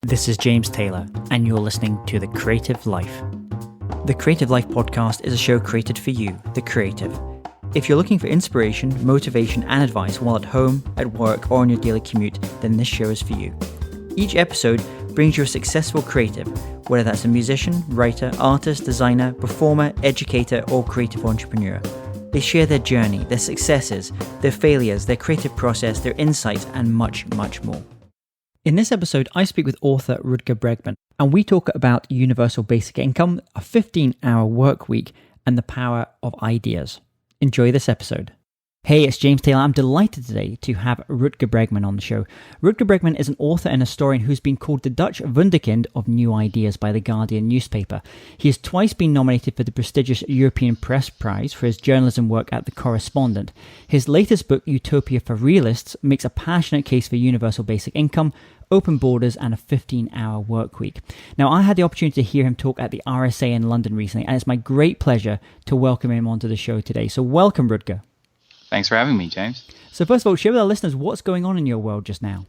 This is James Taylor, and you're listening to The Creative Life. The Creative Life podcast is a show created for you, the creative. If you're looking for inspiration, motivation, and advice while at home, at work, or on your daily commute, then this show is for you. Each episode brings you a successful creative, whether that's a musician, writer, artist, designer, performer, educator, or creative entrepreneur. They share their journey, their successes, their failures, their creative process, their insights, and much, much more. In this episode, I speak with author Rutger Bregman, and we talk about universal basic income, a 15-hour work week, and the power of ideas. Enjoy this episode. Hey, it's James Taylor. I'm delighted today to have Rutger Bregman on the show. Rutger Bregman is an author and historian who's been called the Dutch wunderkind of new ideas by the Guardian newspaper. He has twice been nominated for the prestigious European Press Prize for his journalism work at the Correspondent. His latest book, Utopia for Realists, makes a passionate case for universal basic income, open borders, and a 15-hour work week. Now, I had the opportunity to hear him talk at the RSA in London recently, and it's my great pleasure to welcome him onto the show today. So welcome, Rutger. Thanks for having me, James. So first of all, share with our listeners what's going on in your world just now.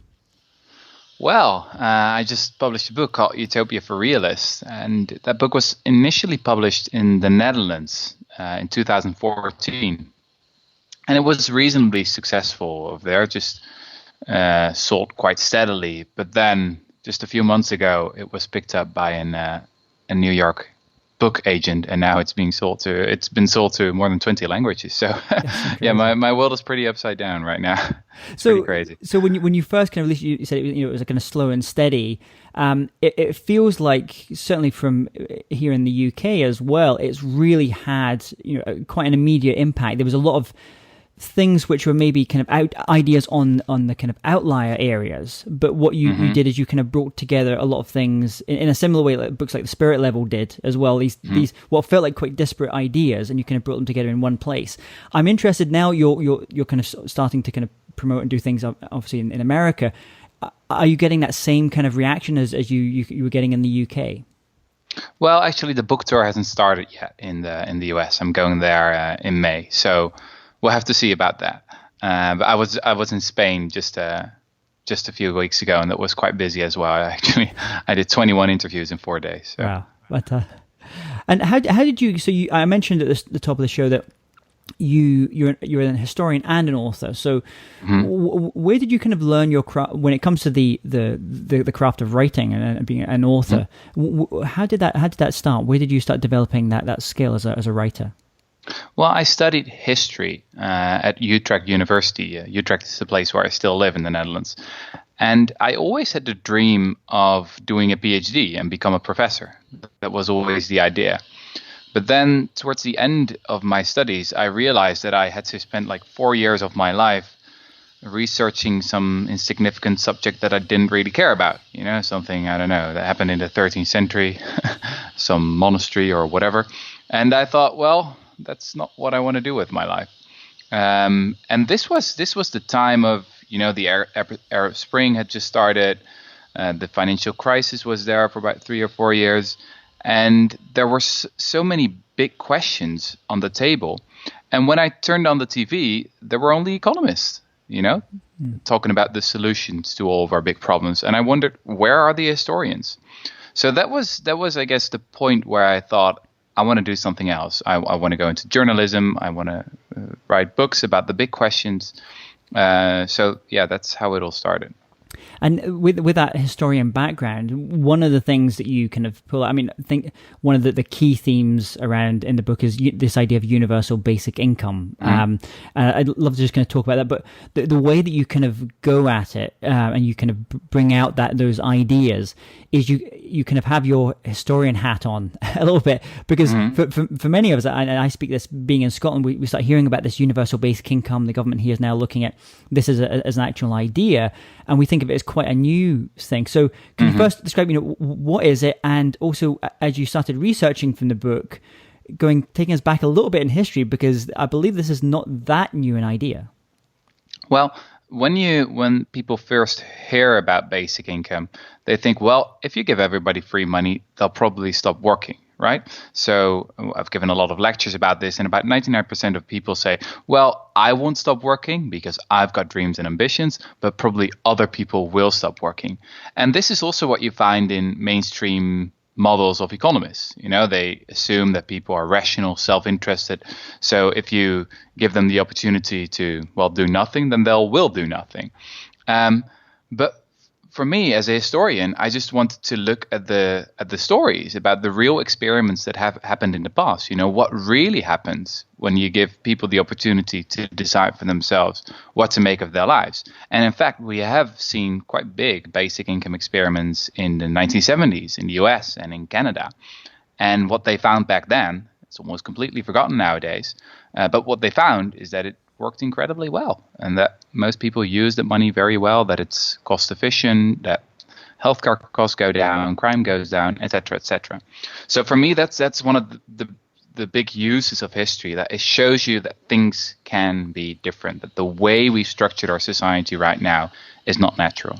Well, I just published a book called Utopia for Realists, and that book was initially published in the Netherlands in 2014. And it was reasonably successful over there, just sold quite steadily. But then, just a few months ago, it was picked up by a New York book agent, and now it's been sold to more than 20 languages. So yeah, my world is pretty upside down right now. It's pretty crazy. So when you first kind of released, you said it was kind of slow and steady. It feels like, certainly from here in the UK as well, it's really had quite an immediate impact. There was a lot of things which were maybe kind of ideas on the kind of outlier areas, but what you did is you kind of brought together a lot of things in a similar way like books like The Spirit Level did as well. These what felt like quite disparate ideas, and you kind of brought them together in one place. I'm interested now. You're kind of starting to kind of promote and do things obviously in America. Are you getting that same kind of reaction as you were getting in the UK? Well, actually, the book tour hasn't started yet in the US. I'm going there in May, so we'll have to see about that. But I was in Spain just a few weeks ago, and that was quite busy as well. I did 21 interviews in 4 days. So. Wow! But and how did you? So I mentioned at the top of the show that you're an historian and an author. So where did you kind of learn your craft when it comes to the craft of writing and being an author? How did that start? Where did you start developing that skill as a writer? Well, I studied history at Utrecht University. Utrecht is the place where I still live in the Netherlands. And I always had the dream of doing a PhD and become a professor. That was always the idea. But then towards the end of my studies, I realized that I had to spend like 4 years of my life researching some insignificant subject that I didn't really care about. Something, I don't know, that happened in the 13th century, some monastery or whatever. And I thought, well, that's not what I want to do with my life. And this was the time of, the Arab Spring had just started. The financial crisis was there for about 3 or 4 years. And there were so many big questions on the table. And when I turned on the TV, there were only economists, talking about the solutions to all of our big problems. And I wondered, where are the historians? So that was, I guess, the point where I thought, I want to do something else. I want to go into journalism. I want to write books about the big questions. So yeah, that's how it all started. And with that historian background, one of the things that you kind of pull out, I think one of the key themes around in the book is this idea of universal basic income. I'd love to just kind of talk about that, but the way that you kind of go at it and you kind of bring out those ideas is you kind of have your historian hat on a little bit, because for many of us, and I speak this being in Scotland, we start hearing about this universal basic income. The government here is now looking at this as an actual idea, and we think of it as quite a new thing. So can you first describe, what is it? And also, as you started researching from the book, taking us back a little bit in history, because I believe this is not that new an idea. Well, when people first hear about basic income, they think, well, if you give everybody free money, they'll probably stop working, right? So I've given a lot of lectures about this, and about 99% of people say, well, I won't stop working because I've got dreams and ambitions, but probably other people will stop working. And this is also what you find in mainstream models of economists. They assume that people are rational, self-interested. So if you give them the opportunity to, do nothing, then will do nothing. But for me, as a historian, I just wanted to look at the stories about the real experiments that have happened in the past. What really happens when you give people the opportunity to decide for themselves what to make of their lives. And in fact, we have seen quite big basic income experiments in the 1970s in the US and in Canada. And what they found back then, it's almost completely forgotten nowadays, but what they found is that it worked incredibly well, and that most people use the money very well, that it's cost efficient, that healthcare costs go down, crime goes down, etc., etc. So for me, that's one of the big uses of history, that it shows you that things can be different, that the way we've structured our society right now is not natural.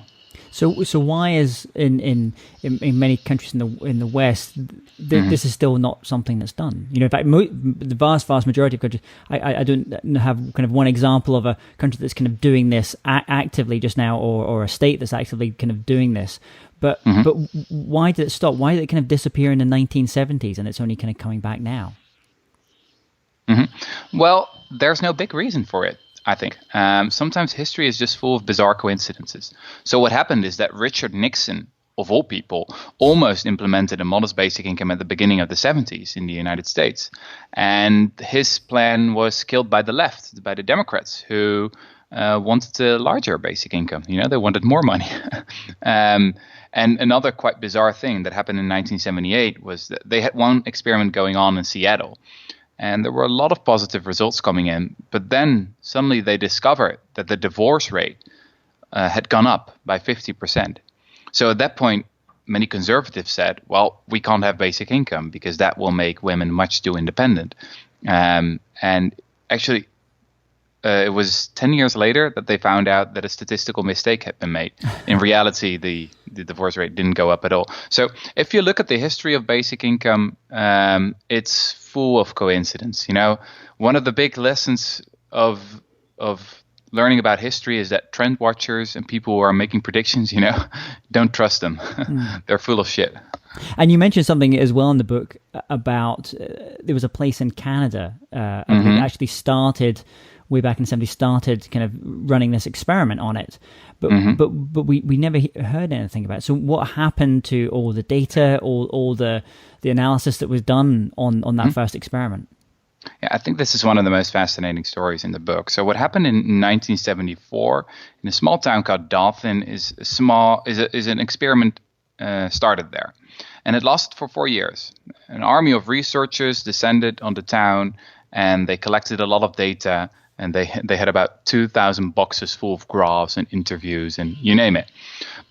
So why is in many countries in the West this is still not something that's done? In fact, the vast majority of countries. I don't have kind of one example of a country that's kind of doing this actively just now, or a state that's actively kind of doing this. But why did it stop? Why did it kind of disappear in the 1970s and it's only kind of coming back now? Well, there's no big reason for it, I think. Sometimes history is just full of bizarre coincidences. So what happened is that Richard Nixon, of all people, almost implemented a modest basic income at the beginning of the 70s in the United States. And his plan was killed by the left, by the Democrats, who wanted a larger basic income. They wanted more money. And another quite bizarre thing that happened in 1978 was that they had one experiment going on in Seattle. And there were a lot of positive results coming in. But then suddenly they discovered that the divorce rate had gone up by 50%. So at that point, many conservatives said, well, we can't have basic income because that will make women much too independent. And actually, it was 10 years later that they found out that a statistical mistake had been made. In reality, the divorce rate didn't go up at all. So if you look at the history of basic income, it's full of coincidence. One of the big lessons of learning about history is that trend watchers and people who are making predictions, don't trust them. They're full of shit. And you mentioned something as well in the book about there was a place in Canada that actually started way back in the 70s, started kind of running this experiment on it. But we never heard anything about it. So what happened to all the data, all the analysis that was done on that first experiment? Yeah, I think this is one of the most fascinating stories in the book. So what happened in 1974 in a small town called Dauphin is an experiment started there. And it lasted for 4 years. An army of researchers descended on the town and they collected a lot of data, and they had about 2,000 boxes full of graphs and interviews and you name it.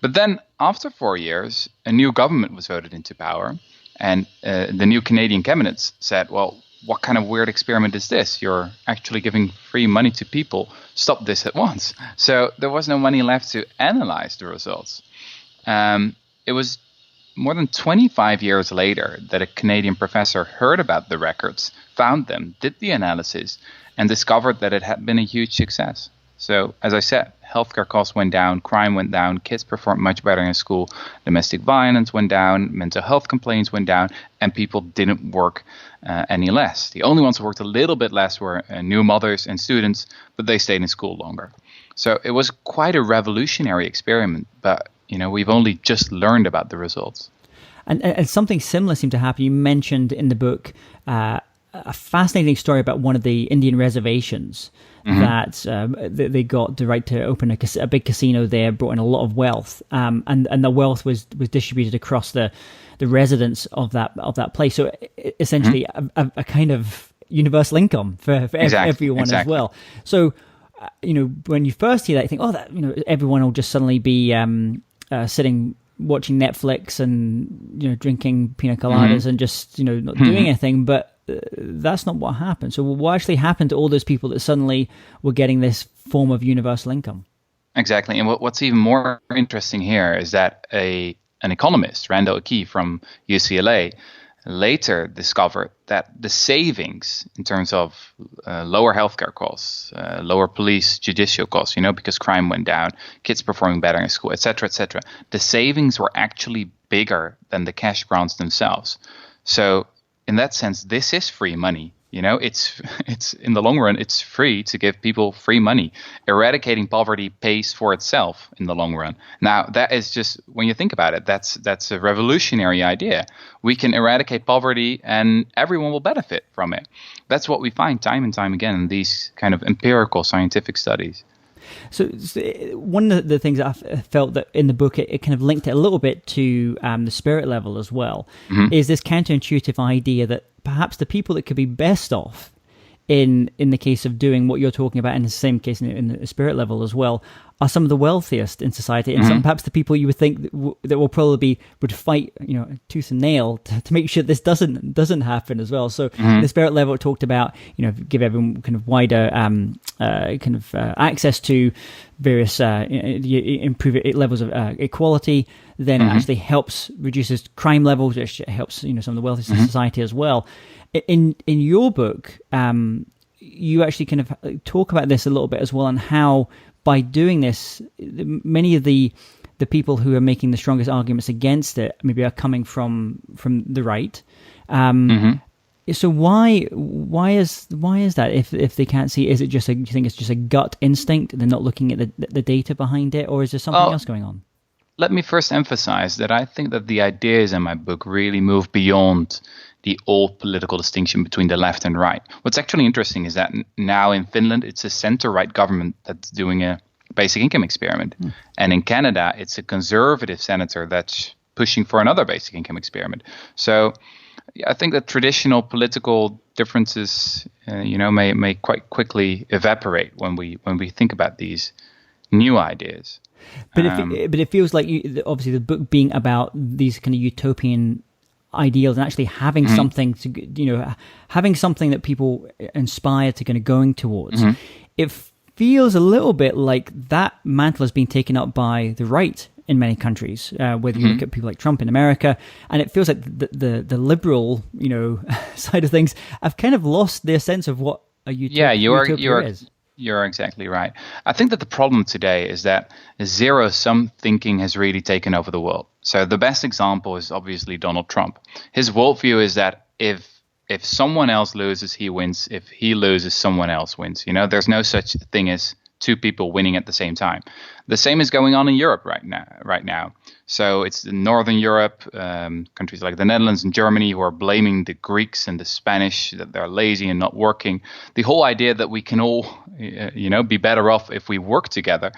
But then after 4 years, a new government was voted into power, and the new Canadian cabinet said, well, what kind of weird experiment is this? You're actually giving free money to people. Stop this at once. So there was no money left to analyze the results. It was more than 25 years later that a Canadian professor heard about the records, found them, did the analysis, and discovered that it had been a huge success. So, as I said, healthcare costs went down, crime went down, kids performed much better in school, domestic violence went down, mental health complaints went down, and people didn't work any less. The only ones who worked a little bit less were new mothers and students, but they stayed in school longer. So it was quite a revolutionary experiment, but we've only just learned about the results. And something similar seemed to happen. You mentioned in the book a fascinating story about one of the Indian reservations that they got the right to open a big casino there, brought in a lot of wealth, and the wealth was distributed across the residents of that place. So essentially, a kind of universal income for everyone as well. So when you first hear that, you think, oh, that everyone will just suddenly be sitting watching Netflix and drinking pina coladas and just not doing anything, but that's not what happened. So what actually happened to all those people that suddenly were getting this form of universal income? Exactly. And what's even more interesting here is that an economist, Randall O'Keefe from UCLA, later discovered that the savings in terms of lower healthcare costs, lower police judicial costs, because crime went down, kids performing better in school, etc., the savings were actually bigger than the cash grants themselves. So in that sense, this is free money. It's in the long run, it's free to give people free money. Eradicating poverty pays for itself in the long run. Now, that is just, when you think about it, that's a revolutionary idea. We can eradicate poverty and everyone will benefit from it. That's what we find time and time again in these kind of empirical scientific studies. So one of the things that I felt that in the book, it kind of linked it a little bit to the spirit level as well, is this counterintuitive idea that perhaps the people that could be best off in the case of doing what you're talking about, in the same case in the spirit level as well, are some of the wealthiest in society, and some perhaps the people you would think that will probably would fight, tooth and nail to make sure this doesn't happen as well. So the spirit level, it talked about, give everyone kind of wider access to various improve levels of equality. Then it actually reduces crime levels, which helps some of the wealthiest in society as well. In your book, you actually kind of talk about this a little bit as well, and how by doing this, many of the people who are making the strongest arguments against it maybe are coming from the right. So why is that? If they can't see, is it just do you think it's just a gut instinct? They're not looking at the data behind it, or is there something else going on? Let me first emphasize that I think that the ideas in my book really move beyond the old political distinction between the left and right. What's actually interesting is that now in Finland, it's a center-right government that's doing a basic income experiment. And in Canada, it's a conservative senator that's pushing for another basic income experiment. So I think that traditional political differences, may quite quickly evaporate when we think about these new ideas. But it feels like obviously the book being about these kind of utopian ideals and actually having something to having something that people inspire to kind of going towards. It feels a little bit like that mantle has been taken up by the right in many countries, whether you look at people like Trump in America, and it feels like the liberal side of things have kind of lost their sense of what a utopia is. You're exactly right. I think that the problem today is that zero-sum thinking has really taken over the world. So the best example is obviously Donald Trump. His worldview is that if someone else loses, he wins. If he loses, someone else wins. There's no such thing as two people winning at the same time. The same is going on in Europe right now. So it's in Northern Europe, countries like the Netherlands and Germany, who are blaming the Greeks and the Spanish that they're lazy and not working. The whole idea that we can all, be better off if we work together,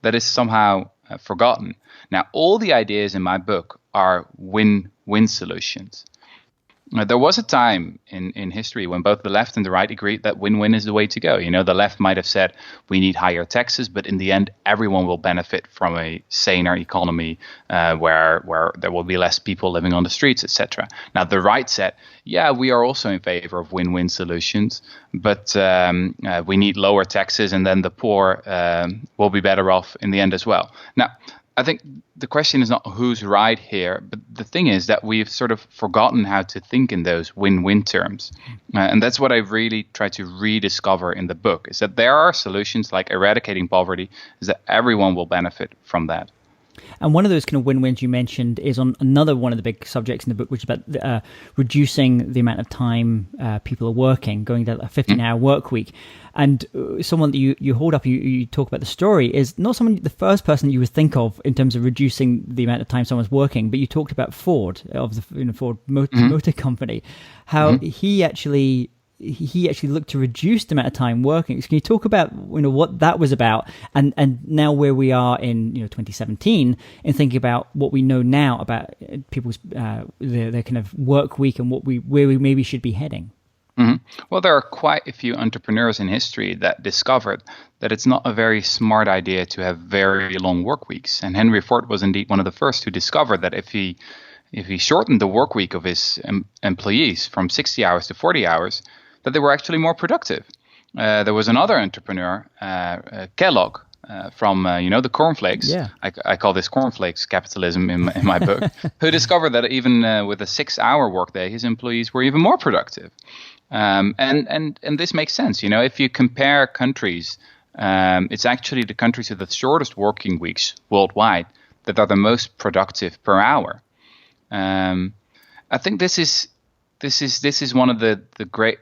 that is somehow forgotten. Now, all the ideas in my book are win-win solutions. There was a time in history when both the left and the right agreed that win-win is the way to go. The left might have said we need higher taxes, but in the end, everyone will benefit from a saner economy where there will be less people living on the streets, etc. Now, the right said, yeah, we are also in favor of win-win solutions, but we need lower taxes, and then the poor will be better off in the end as well. Now, I think the question is not who's right here, but the thing is that we've sort of forgotten how to think in those win-win terms. And that's what I've really tried to rediscover in the book, is that there are solutions like eradicating poverty, is that everyone will benefit from that. And one of those kind of win-wins you mentioned is on another one of the big subjects in the book, which is about reducing the amount of time people are working, going to a 15-hour work week. And someone that you hold up, you talk about the story, is not someone, the first person you would think of in terms of reducing the amount of time someone's working, but you talked about Ford, of the Ford Motor Company, how he actually looked to reduce the amount of time working. So can you talk about what that was about, and now where we are in 2017, and thinking about what we know now about people's their kind of work week and where we maybe should be heading? Well, there are quite a few entrepreneurs in history that discovered that it's not a very smart idea to have very long work weeks. And Henry Ford was indeed one of the first who discovered that if he shortened the work week of his employees from 60 hours to 40 hours, that they were actually more productive. There was another entrepreneur, Kellogg, the cornflakes. Yeah. I call this Cornflakes Capitalism in my book, who discovered that even with a 6-hour workday, his employees were even more productive. And this makes sense. If you compare countries, it's actually the countries with the shortest working weeks worldwide that are the most productive per hour. I think this is one of the great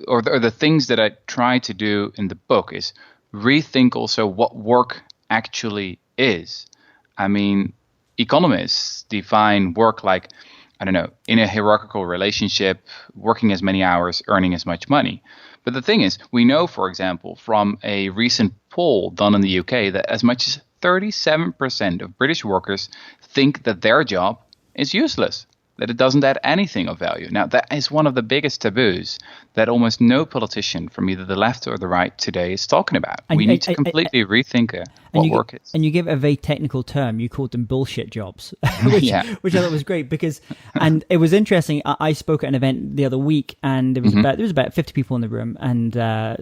or the things that I try to do in the book is rethink also what work actually is. I mean, economists define work like, I don't know, in a hierarchical relationship, working as many hours, earning as much money. But the thing is, we know, for example, from a recent poll done in the UK that as much as 37% of British workers think that their job is useless, that it doesn't add anything of value. Now, that is one of the biggest taboos that almost no politician from either the left or the right today is talking about. We need to completely rethink what work is. And you give a very technical term. You called them bullshit jobs, which I thought was great because, and it was interesting. I spoke at an event the other week, and there was about 50 people in the room, and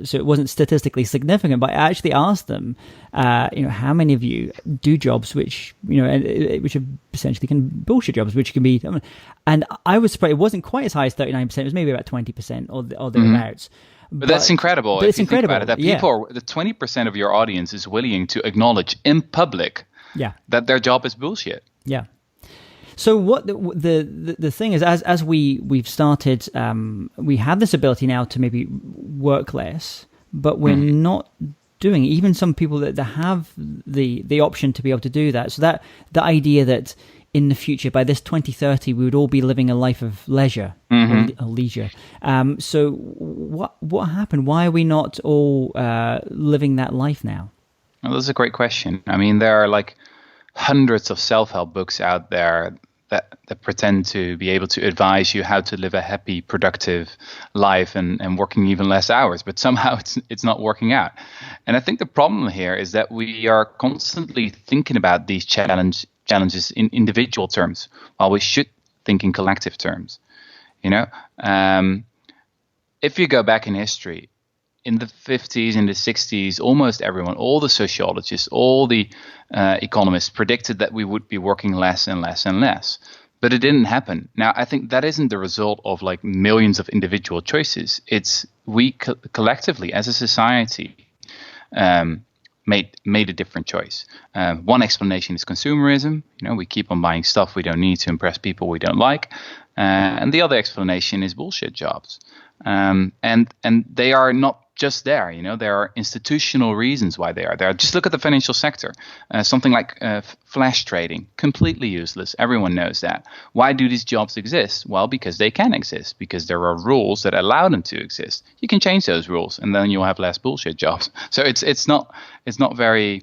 so it wasn't statistically significant. But I actually asked them, how many of you do jobs which which are essentially can bullshit jobs, which can be, and I was surprised. It wasn't quite as high as 39%. It was maybe about 20% or thereabouts. But that's incredible. But it's incredible that people, the 20% of your audience is willing to acknowledge in public that their job is bullshit. Yeah. So what the thing is, as we've started, we have this ability now to maybe work less, but we're not doing it. Even some people that have the option to be able to do that. So that the idea that in the future, by this 2030, we would all be living a life of leisure or leisure. So what happened? Why are we not all living that life now? Well, that's a great question. I mean, there are like hundreds of self-help books out there that pretend to be able to advise you how to live a happy, productive life and working even less hours, but somehow it's not working out. And I think the problem here is that we are constantly thinking about these challenges in individual terms, while we should think in collective terms. If you go back in history, in the 50s, in the 60s, almost everyone, all the sociologists, all the economists predicted that we would be working less and less and less. But it didn't happen. Now, I think that isn't the result of like millions of individual choices. It's we collectively, as a society, made a different choice. One explanation is consumerism. We keep on buying stuff we don't need to impress people we don't like. And the other explanation is bullshit jobs. And they are not just there. There are institutional reasons why they are there. Just look at the financial sector. Something like flash trading, completely useless. Everyone knows that. Why do these jobs exist? Well, because they can exist, because there are rules that allow them to exist. You can change those rules, and then you'll have less bullshit jobs. So it's not very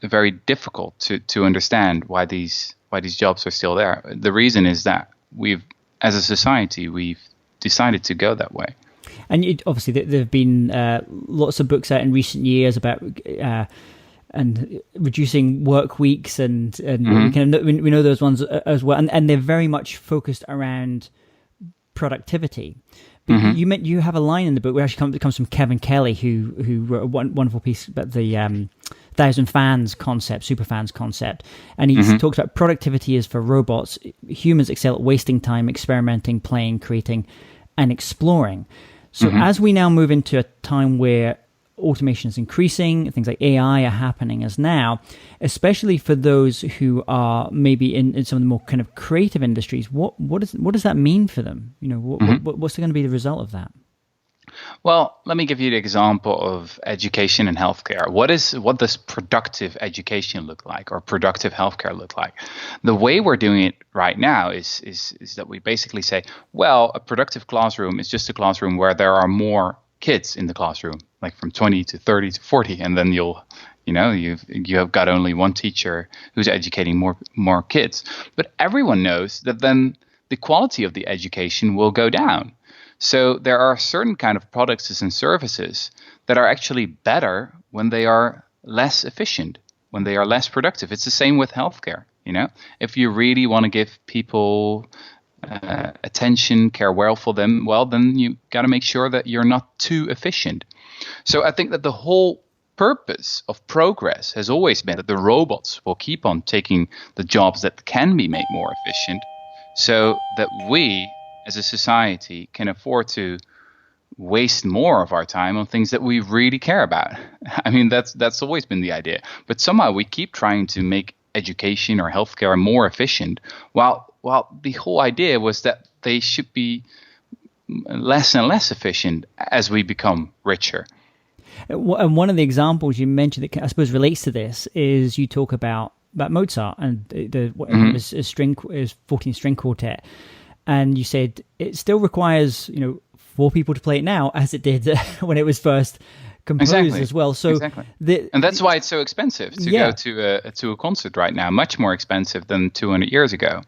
very difficult to understand why these jobs are still there. The reason is that as a society, we've decided to go that way. And obviously, there have been lots of books out in recent years about and reducing work weeks, and we know those ones as well, and they're very much focused around productivity. But you have a line in the book which actually comes from Kevin Kelly, who wrote a wonderful piece about the 1,000 fans concept, super fans concept, and he talks about productivity is for robots. Humans excel at wasting time, experimenting, playing, creating, and exploring. So as we now move into a time where automation is increasing, things like AI are happening as now, especially for those who are maybe in some of the more kind of creative industries, what does that mean for them? What's going to be the result of that? Well, let me give you the example of education and healthcare. What does productive education look like, or productive healthcare look like? The way we're doing it right now is that we basically say, well, a productive classroom is just a classroom where there are more kids in the classroom, like from 20 to 30 to 40, and then you have got only one teacher who's educating more kids. But everyone knows that then the quality of the education will go down. So there are certain kind of products and services that are actually better when they are less efficient, when they are less productive. It's the same with healthcare. If you really want to give people attention, care well for them, well, then you got to make sure that you're not too efficient. So I think that the whole purpose of progress has always been that the robots will keep on taking the jobs that can be made more efficient, so that we as a society can afford to waste more of our time on things that we really care about. I mean, that's always been the idea. But somehow we keep trying to make education or healthcare more efficient, while the whole idea was that they should be less and less efficient as we become richer. And one of the examples you mentioned that I suppose relates to this is you talk about Mozart and his 14th string quartet, and you said it still requires 4 people to play it now as it did when it was first composed as well. So and that's why it's so expensive to go to a concert right now. Much more expensive than 200 years ago.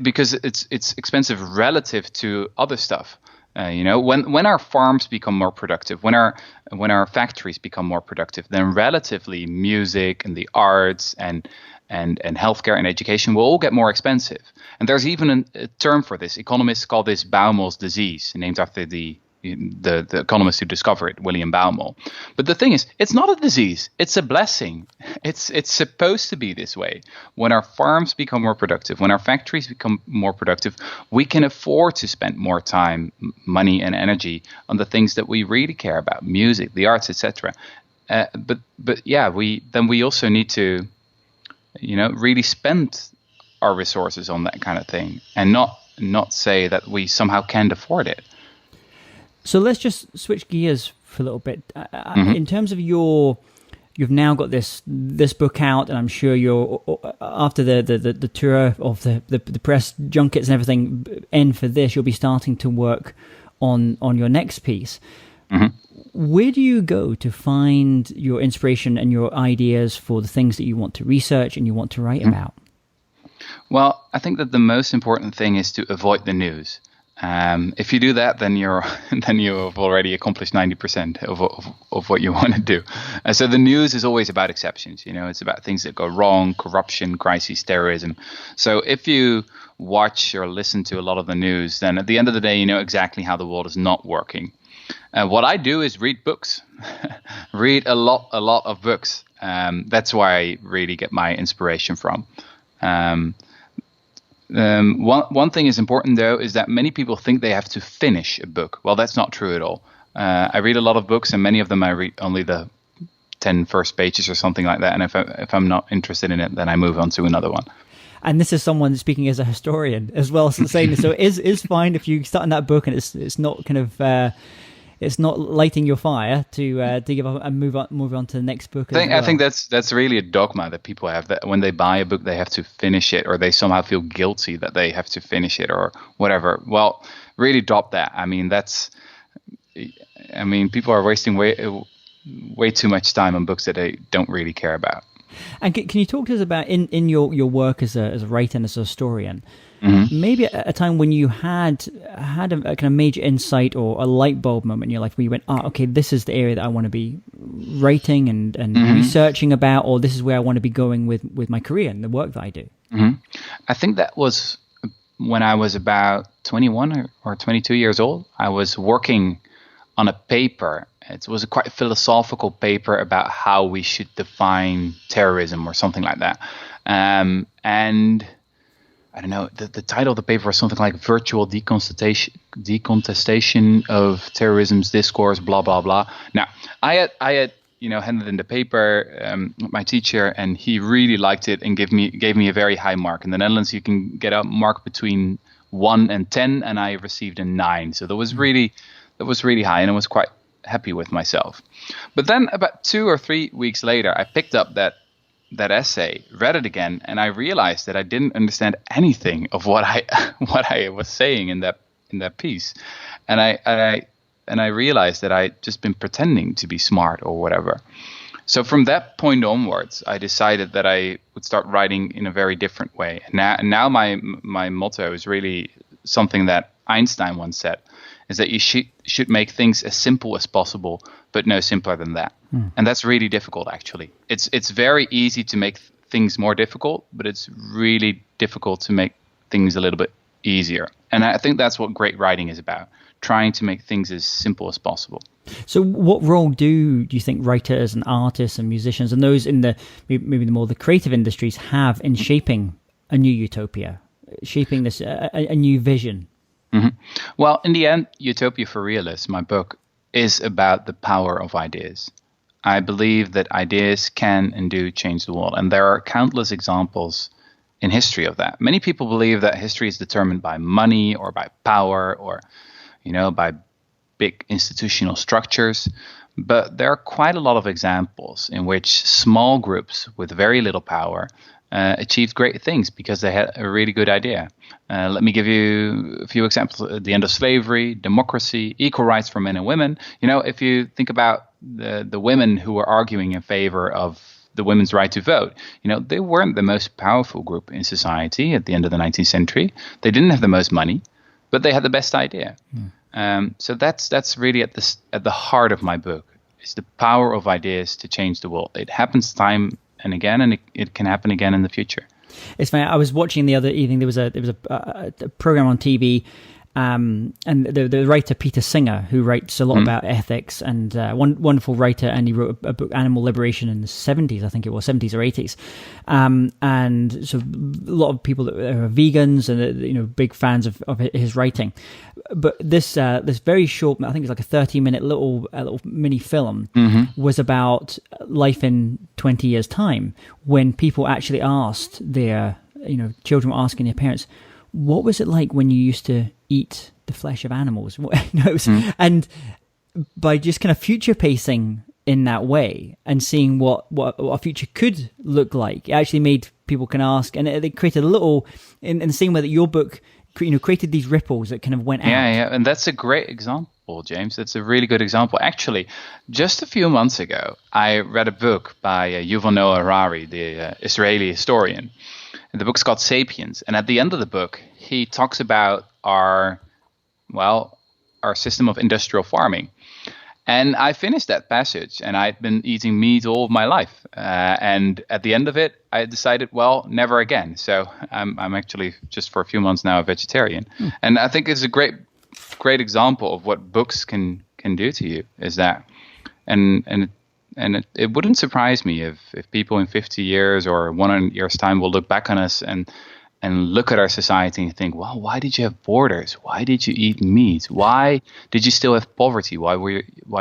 Because it's expensive relative to other stuff. When our farms become more productive, when our factories become more productive, then relatively music and the arts and healthcare and education will all get more expensive. And there's even a term for this. Economists call this Baumel's disease, named after the economist who discovered it, William Baumol. But the thing is, it's not a disease. It's a blessing. It's supposed to be this way. When our farms become more productive, when our factories become more productive, we can afford to spend more time, money, and energy on the things that we really care about: music, the arts, etc. We also need to, really spend our resources on that kind of thing, and not say that we somehow can't afford it. So let's just switch gears for a little bit. In terms of you've now got this book out, and I'm sure you're after the tour of the press junkets and everything end for this, you'll be starting to work on your next piece. Where do you go to find your inspiration and your ideas for the things that you want to research and you want to write about? Well, I think that the most important thing is to avoid the news. If you do that, then you have already accomplished 90% of what you want to do. So the news is always about exceptions. It's about things that go wrong: corruption, crises, terrorism. So if you watch or listen to a lot of the news, then at the end of the day, you know exactly how the world is not working. What I do is read books, read a lot of books. That's where I really get my inspiration from. One thing is important, though, is that many people think they have to finish a book. Well, that's not true at all. I read a lot of books, and many of them I read only the 10 first pages or something like that. And if I'm not interested in it, then I move on to another one. And this is someone speaking as a historian as well, so saying this. So it is fine if you start in that book and it's not kind of it's not lighting your fire to give up and move on to the next book. I think that's really a dogma that people have, that when they buy a book they have to finish it, or they somehow feel guilty that they have to finish it or whatever. Well, really drop that. I mean, people are wasting way too much time on books that they don't really care about. And can you talk to us about in your work as a writer and as a historian, maybe a time when you had a kind of major insight or a light bulb moment in your life where you went, okay, this is the area that I want to be writing and researching about, or this is where I want to be going with my career and the work that I do? I think that was when I was about 21 or 22 years old. I was working on a paper. It was a quite philosophical paper about how we should define terrorism or something like that. And I don't know, the title of the paper was something like Virtual Decontestation of Terrorism's Discourse, blah, blah, blah. Now, I had handed in the paper, my teacher, and he really liked it and gave me a very high mark. In the Netherlands, you can get a mark between 1 and 10, and I received a 9. So that was really high, and I was quite happy with myself. But then about 2 or 3 weeks later, I picked up that essay, read it again, and I realized that I didn't understand anything of what I was saying in that piece. And I realized that I'd just been pretending to be smart or whatever. So from that point onwards, I decided that I would start writing in a very different way. Now my motto is really something that Einstein once said, is that you should make things as simple as possible, but no simpler than that. And that's really difficult, actually. It's very easy to make things more difficult, but it's really difficult to make things a little bit easier. And I think that's what great writing is about, trying to make things as simple as possible. So what role do you think writers and artists and musicians and those in the maybe the more the creative industries have in shaping a new utopia, shaping this a new vision? Mm-hmm. Well, in the end, Utopia for Realists, my book, is about the power of ideas. I believe that ideas can and do change the world, and there are countless examples in history of that. Many people believe that history is determined by money or by power or, by big institutional structures. But there are quite a lot of examples in which small groups with very little power achieved great things because they had a really good idea. Let me give you a few examples. At the end of slavery, democracy, equal rights for men and women. If you think about the women who were arguing in favor of the women's right to vote, they weren't the most powerful group in society at the end of the 19th century. They didn't have the most money, but they had the best idea. So that's really at the heart of my book. It's the power of ideas to change the world. It happens time and again, and it can happen again in the future. It's funny. I was watching the other evening. There was a program on TV, and the writer Peter Singer, who writes a lot about ethics, and one wonderful writer, and he wrote a book, Animal Liberation, in the 70s, I think it was 70s or 80s, and so a lot of people that are vegans and big fans of his writing. But this very short, I think it's like a 30-minute little mini film, was about life in 20 years' time, when people actually asked their children were asking their parents, what was it like when you used to eat the flesh of animals? And by just kind of future pacing in that way and seeing what a future could look like, it actually made people can ask, and it created a little, in the same way that your book created these ripples that kind of went out. Yeah, and that's a great example, James. That's a really good example. Actually, just a few months ago, I read a book by Yuval Noah Harari, the Israeli historian. And the book's called Sapiens, and at the end of the book, he talks about our system of industrial farming. And I finished that passage, and I'd been eating meat all of my life. And at the end of it, I decided, never again. So I'm actually just for a few months now a vegetarian. And I think it's a great example of what books can do to you. Is that, and it wouldn't surprise me if people in 50 years or 100 years time will look back on us and look at our society and think, well, why did you have borders? Why did you eat meat? Why did you still have poverty? Why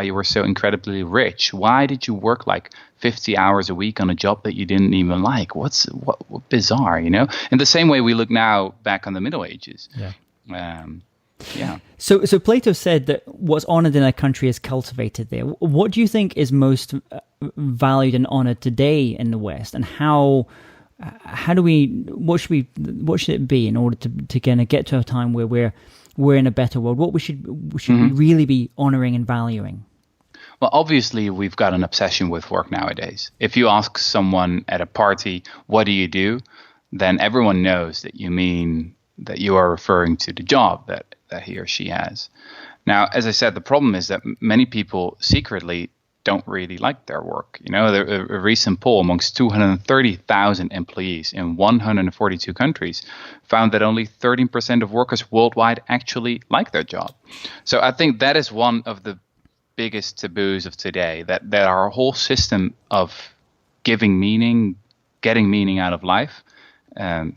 you were so incredibly rich? Why did you work like 50 hours a week on a job that you didn't even like? What bizarre, In the same way we look now back on the Middle Ages. Yeah. So Plato said that what's honored in a country is cultivated there. What do you think is most valued and honored today in the West, and how do what should it be in order to kind of get to a time where we're in a better world? What should we really be honoring and valuing? Well, obviously, we've got an obsession with work nowadays. If you ask someone at a party, what do you do? Then everyone knows that you mean that you are referring to the job that he or she has. Now, as I said, the problem is that many people secretly don't really like their work. A recent poll amongst 230,000 employees in 142 countries found that only 13% of workers worldwide actually like their job. So I think that is one of the biggest taboos of today, that our whole system of getting meaning out of life,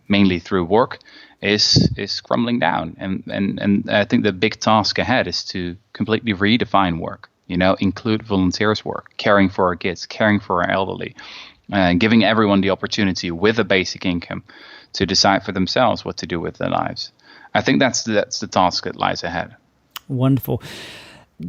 mainly through work, is crumbling down. And I think the big task ahead is to completely redefine work. Include volunteers work, caring for our kids, caring for our elderly, giving everyone the opportunity with a basic income to decide for themselves what to do with their lives. I think that's the task that lies ahead. Wonderful.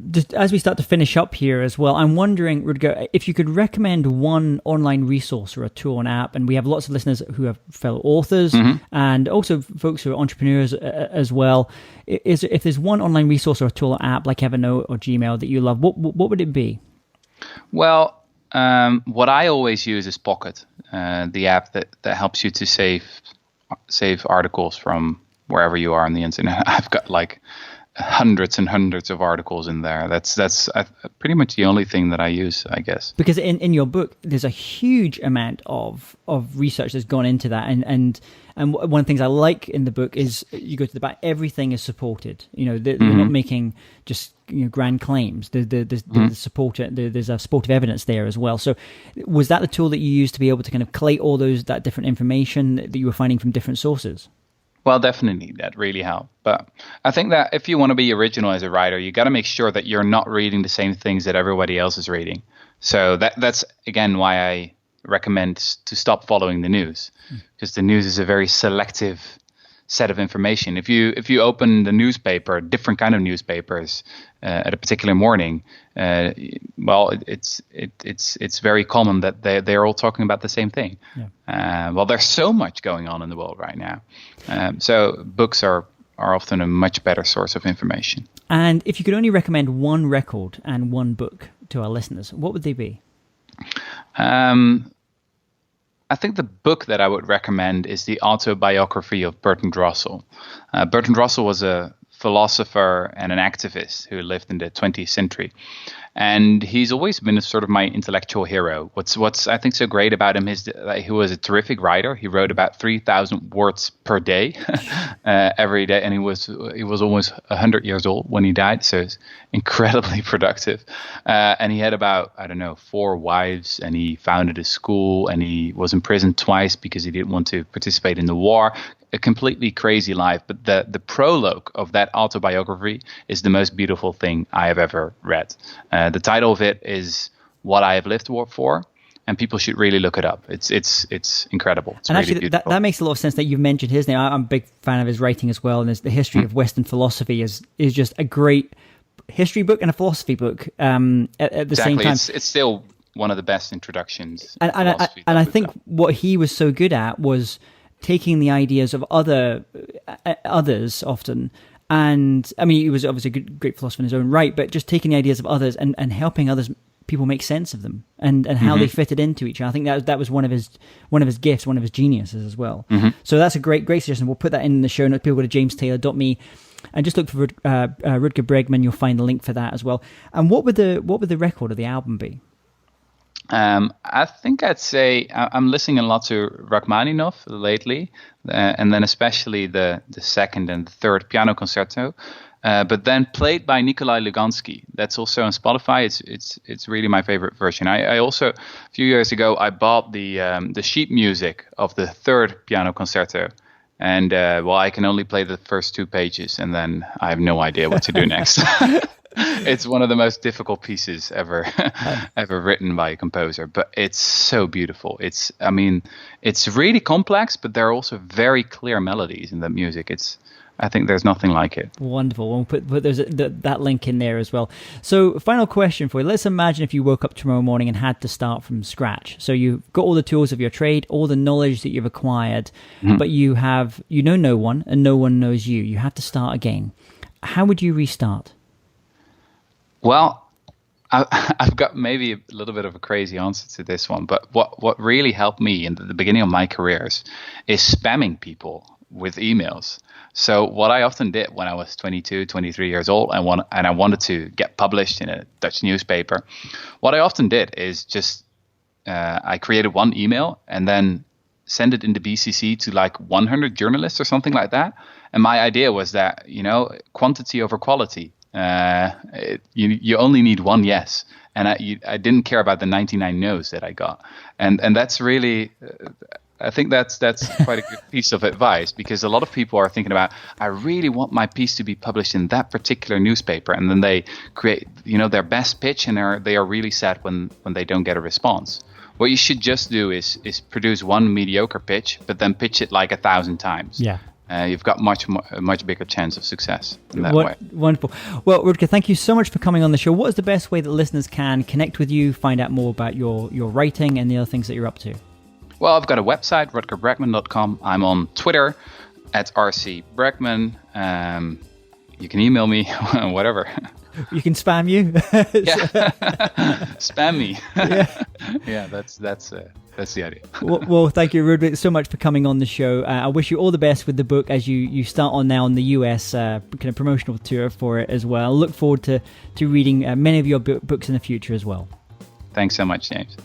Just as we start to finish up here as well, I'm wondering, Rutger, if you could recommend one online resource or a tool, an app, and we have lots of listeners who are fellow authors and also folks who are entrepreneurs as well. If there's one online resource or a tool or app like Evernote or Gmail that you love, what would it be? Well, what I always use is Pocket, the app that helps you to save articles from wherever you are on the internet. I've got like hundreds and hundreds of articles in there. That's pretty much the only thing that I use, I guess. Because in your book, there's a huge amount of research that's gone into that, and one of the things I like in the book is you go to the back, everything is supported. They're not making just grand claims. There's support. There's a supportive evidence there as well. So, was that the tool that you used to be able to kind of collate all that different information that you were finding from different sources? Well, definitely, that really helped. But I think that if you want to be original as a writer, you got to make sure that you're not reading the same things that everybody else is reading. So that's, again, why I recommend to stop following the news, because the news is a very selective set of information. If you open the newspaper, different kind of newspapers at a particular morning, well, it's very common that they're all talking about the same thing. Yeah. Well, there's so much going on in the world right now, so books are often a much better source of information. And if you could only recommend one record and one book to our listeners, what would they be? I think the book that I would recommend is the autobiography of Bertrand Russell. Bertrand Russell was a philosopher and an activist who lived in the 20th century. And he's always been sort of my intellectual hero. What's I think so great about him is that he was a terrific writer. He wrote about 3,000 words per day, every day, and he was almost 100 years old when he died. So it's incredibly productive. And he had about 4 wives, and he founded a school, and he was imprisoned twice because he didn't want to participate in the war. A completely crazy life, but the prologue of that autobiography is the most beautiful thing I have ever read. The title of it is "What I Have Lived For," and people should really look it up. It's incredible. It's and really actually, beautiful. that makes a lot of sense that you've mentioned his name. I'm a big fan of his writing as well, and the history of Western philosophy is just a great history book and a philosophy book at the same time. It's still one of the best introductions. And I think what he was so good at was taking the ideas of others often, and I mean, he was obviously a great philosopher in his own right, but just taking the ideas of others and helping people make sense of them and how they fitted into each other. I think that was one of his gifts, one of his geniuses as well. So that's a great suggestion. We'll put that in the show notes. People go to jamestaylor.me and just look for Rutger Bregman. You'll find the link for that as well. And what would the record or the album be? I think I'd say I'm listening a lot to Rachmaninoff lately, and then especially the second and the third piano concerto, but then played by Nikolai Lugansky. That's also on Spotify. It's really my favorite version. I also, a few years ago, I bought the sheet music of the third piano concerto. And I can only play the first 2 pages, and then I have no idea what to do next. It's one of the most difficult pieces ever written by a composer, but it's so beautiful. It's really complex, but there are also very clear melodies in the music. I think there's nothing like it. Wonderful. We'll put that link in there as well. So, final question for you. Let's imagine if you woke up tomorrow morning and had to start from scratch. So you've got all the tools of your trade, all the knowledge that you've acquired, but you know no one and no one knows you. You have to start again. How would you restart? Well, I've got maybe a little bit of a crazy answer to this one, but what really helped me in the beginning of my careers is spamming people with emails. So what I often did when I was 22, 23 years old and I wanted to get published in a Dutch newspaper, what I often did is just I created one email and then send it into BCC to like 100 journalists or something like that. And my idea was that, quantity over quality. You only need one yes, and I didn't care about the 99 no's that I got, and that's really I think that's quite a good piece of advice, because a lot of people are thinking about, I really want my piece to be published in that particular newspaper, and then they create their best pitch, and they are really sad when they don't get a response. What you should just do is produce one mediocre pitch, but then pitch it like 1,000 times. Yeah. You've got a much bigger chance of success in that way. Wonderful. Well, Rutger, thank you so much for coming on the show. What is the best way that listeners can connect with you, find out more about your writing and the other things that you're up to? Well, I've got a website, rutgerbregman.com. I'm on Twitter @RCBregman. You can email me, whatever. You can spam you. Yeah, spam me. Yeah, yeah. That's That's the idea. well, thank you, Rutger, so much for coming on the show. I wish you all the best with the book as you start on now on the US kind of promotional tour for it as well. I look forward to reading many of your books in the future as well. Thanks so much, James.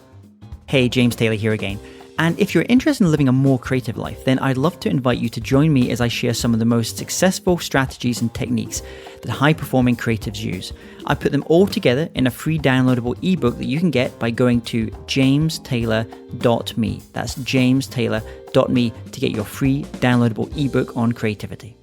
Hey, James Taylor here again. And if you're interested in living a more creative life, then I'd love to invite you to join me as I share some of the most successful strategies and techniques that high-performing creatives use. I put them all together in a free downloadable ebook that you can get by going to jamestaylor.me. That's jamestaylor.me to get your free downloadable ebook on creativity.